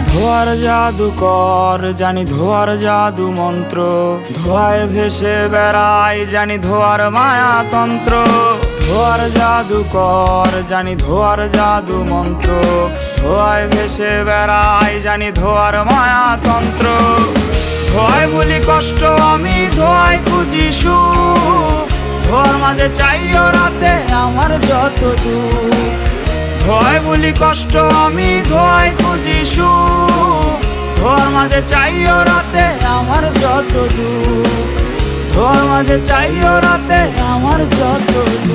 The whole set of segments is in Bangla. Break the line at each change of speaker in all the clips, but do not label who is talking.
ধোয়ার জাদুকর, জানি ধোয়ার জাদু মন্ত্র, ধোয়ায় ভেসে বেড়াই জানি ধোয়ার মায়া তন্ত্র। ধোয়ার জাদুকর, জানি ধোয়ার জাদু মন্ত্র, ধোয়ায় ভেসে বেড়াই জানি ধোয়ার মায়া তন্ত্র। ধোয়ায় বলি কষ্ট আমি, ধোয়ায় খুঁজি সুখ, ধোয়ার মাঝে চাইও রাতে আমার যত দুঃখ। ধোয়ায় বলি কষ্ট আমি, ধোয়ায় খুঁজি সুখ, ধোয়ার মাঝে চাইও রাতে আমার যত দুঃখ। ধোয়ার মাঝে চাইও রাতে আমার যত দুঃখ।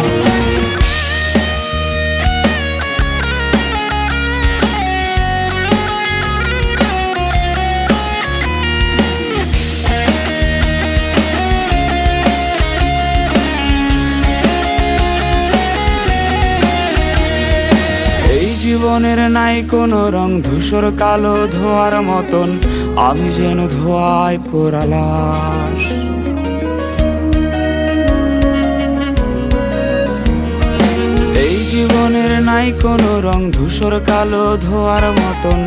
জীবনের নাই কোনো রং, ধূসর কালো ধোয়ার মতন, আমি যেন ধোয়ায় পোড়া লাশ। এই জীবনের নাই কোনো রং, ধূসর কালো ধোয়ার মতন,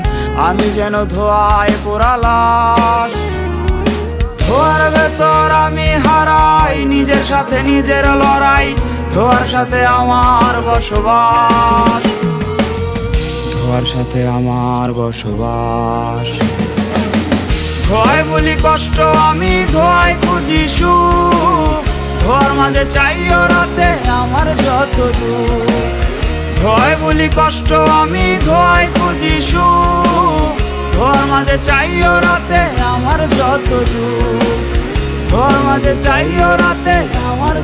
আমি যেন ধোয়ায় পোড়া লাশ। ধোয়ার ভেতর আমি হারাই নিজের সাথে নিজের লড়াই, ধোয়ার সাথে আমার বসবাস, ধোয়ার সাথে আমার বসবাস। ধোয়ায় বলি কষ্ট আমি, ধোয়ায় খুঁজি সুখ, ধোয়ার মাঝে চাইও রাতে আমার যত দুঃখ। ধোয়ায় বলি কষ্ট আমি, ধোয়ায় খুঁজি সুখ, ধোয়ার মাঝে চাইও রাতে আমার যত দুঃখ। ধোয়ার মাঝে চাইও রাতে আমার